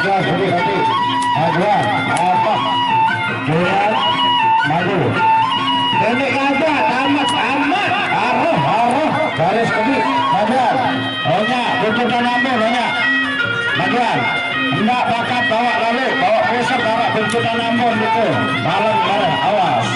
Awas hati-hati. Majuan. Apa? Jual. Maju. Ini aja. Tamat. Aruh. Garis kaki. Majuan. Banyak. Tuntutan ambil banyak. Majuan. Hendak bakat bawa lalu. Bawa pusat bawa tuntutan ambon itu. Bareng. Awas.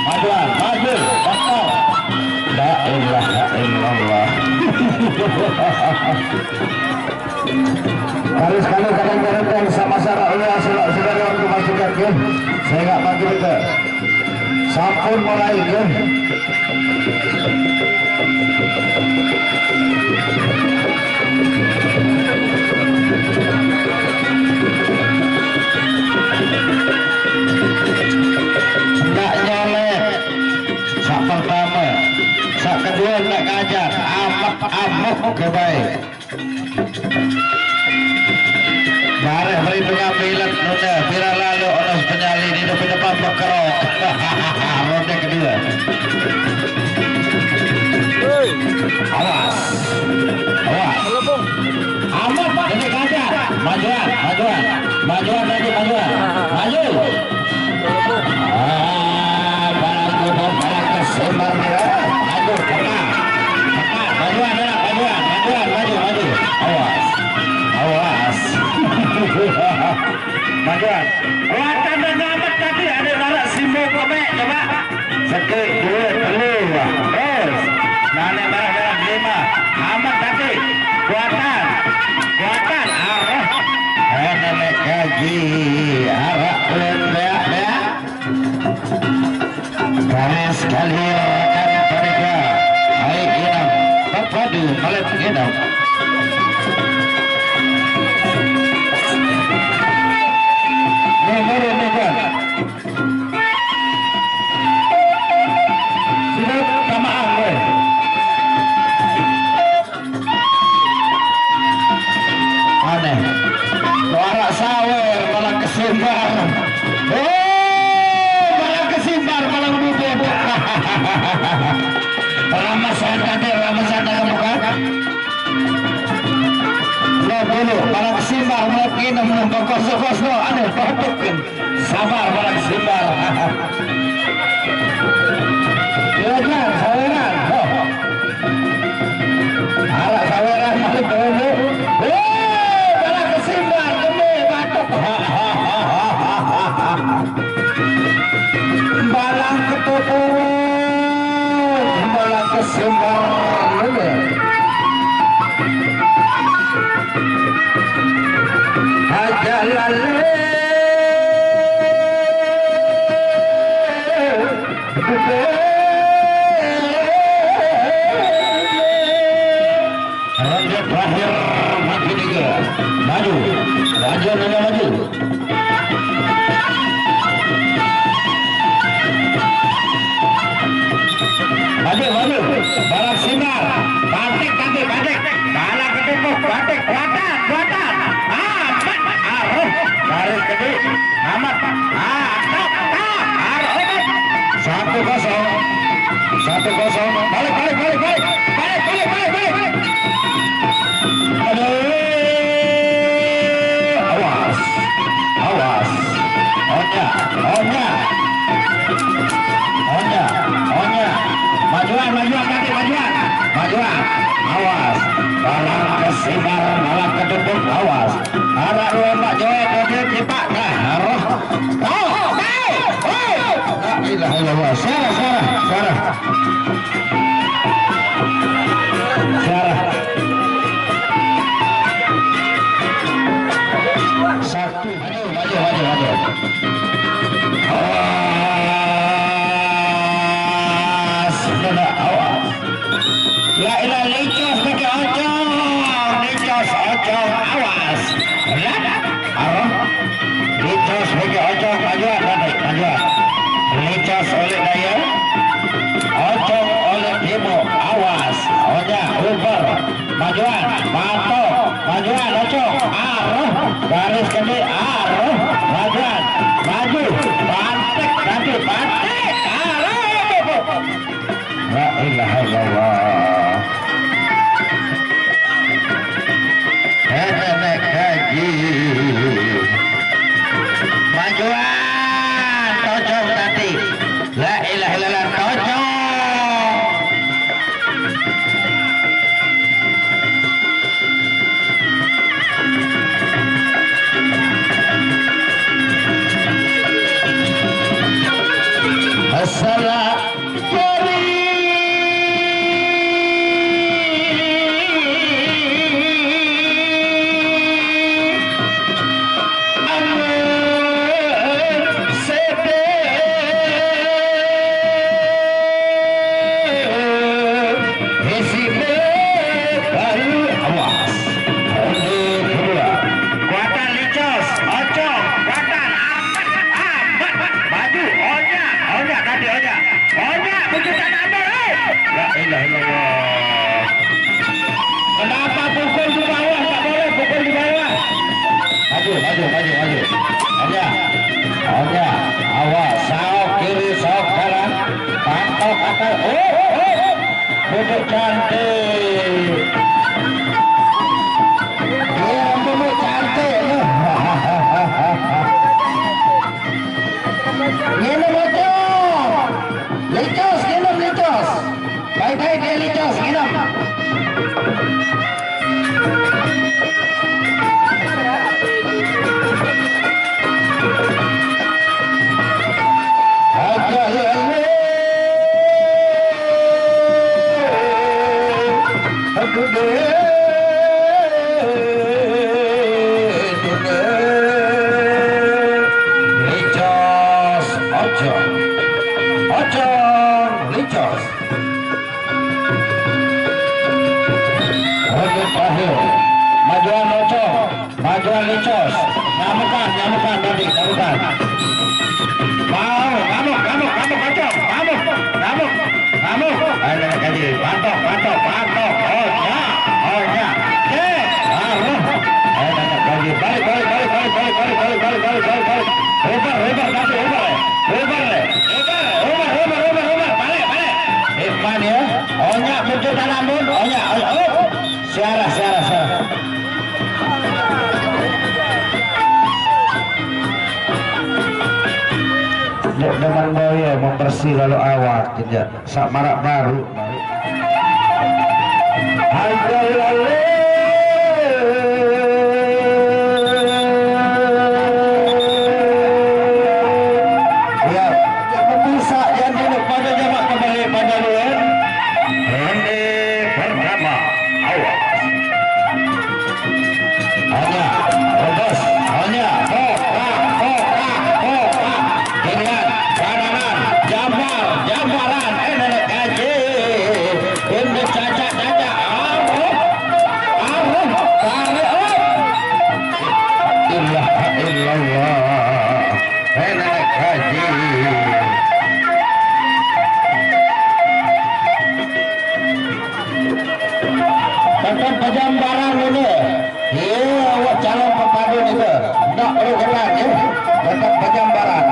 Majuan. Maju. Bakal. La ilaha illallah. Kali sekali kadang-kadang sama Sarah Allah saudara untuk masukkan ya. Saya nggak maju betul. Sampun mulai ya. Hendak nyolek. Sak pertama, sak kedua hendak ngajar. Amok kebaik. Bareh perhitungan bilet ronde pira lalu olos penyali di depan berkerok. Ronde kedua. Awas. Amat jadi kaca. Majuan. Maju. Barang kesembar merah. Maju. Majuan. Awas. Majuan. Kuatan dan nyamat tadi ada larak simbo kobek coba. Sekit, dua, telur. Terus. Nane barang 5. Amat tadi. Kuatan. Arah. Nenek gaji. Arah beak. Garis sekali rekan mereka. Baik inam. Padu malam inam. Sabar barang simbar. Silakan saweran. Arah saweran itu dulu. Barang kesimbar kembali batuk. Barang ketutut. Barang kesimbar. Hajalale. Raja terakhir mati 3. Maju. Raja nanya maju. Maju. Balas sinar. Batik. Balas ketepuk. Batik. Kuatan. Amat. Aruh. Garis kedua. Amat. Aruh. 1-0. Balik. Aduh. Awas. Onya. Majuan. Awas. Barang kesimbar malah kedepuk. Awas. Arah lembak joet dia cipak dah. Aroh. La ilaha illallah. Sarah. Satu. Maju. Awas. La ilaha licos pakai ojong. Awas. Licos pakai ojong. Majuan. Licos oleh daya. Ojong oleh ibu. Awas. Onya. Uber. Majuan. Majuan. Ojong. Aruh. Garis kedua. Aruh. Majuan. Maju. Bantek. Aruh. La ilaha illallah. Nenek gaji. licos. Ngamukan tadi, ngamukan. Mau, ngamuk, kacau, ngamuk. Ayo kaji, pantok. Oh ya, ayo kaji, balik. Over, balik. Ipan ya, ohnya muncul tanamun, ohnya, siara. Dengan boya membersih lalu awak tidak sak marak baru. Ya, bisa yang dulu pada jamak kembali pada luar. Ini pertama awak. Hanya, bos, hanya, jambaran enak aja ini caca illallah enak aja tetap pejambaran ini iya calon pepadu itu tidak perlu kenal ya tetap pejambaran.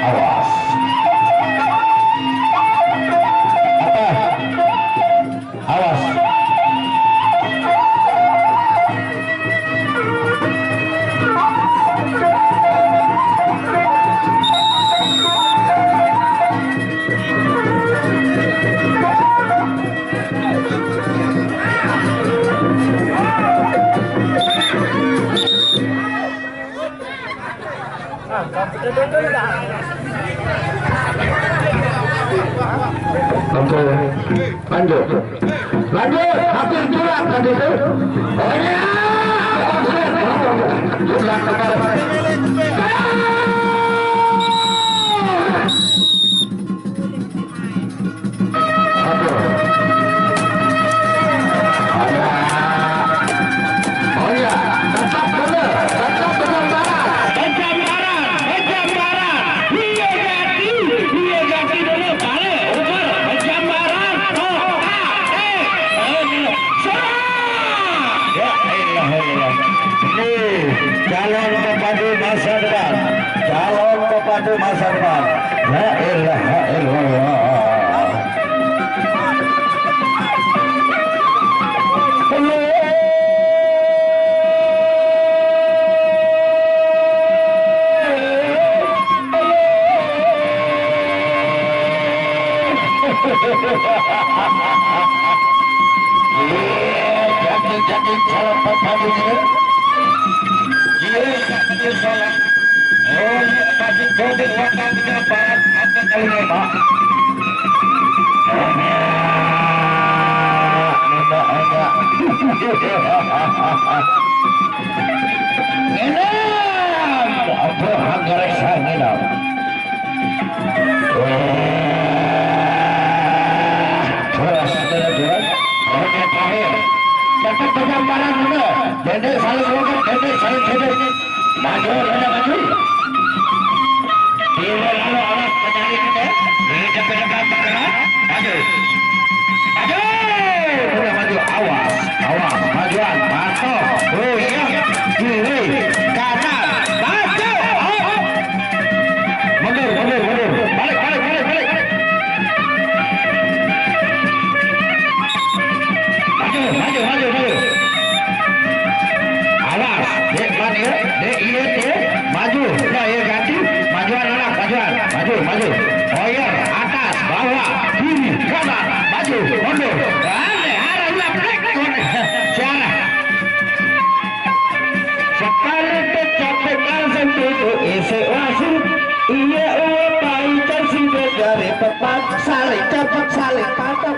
Awas. Apa? Awas. Oke, lanjut, hampir curang tadi itu. Oh ya, calon pepadu masa depan. La ilaha illallah. Jadi calon pepadu ini. Jadi salah. Oh, masih kode waktunya barat apa kali ini, Pak? Enggak. Ini apa anggaran sangi dong? Terus, orangnya terakhir. Dapat penyamparan juga. Dendek saling lompat, dendek saling cedek. Maju. Bila lalu orang penyalin ini, ini depan bergerak, maju. Udah maju, awas, majuan, pantau, kiri, kanan, maju, mundur, balik. Maju. Awas, dek iya, maju, udah ya ganti, majuan, maju. Oh iya, atas, bawah, kiri, kanan, maju, mundur. Harap sari pepat, sari cepet, sari patah.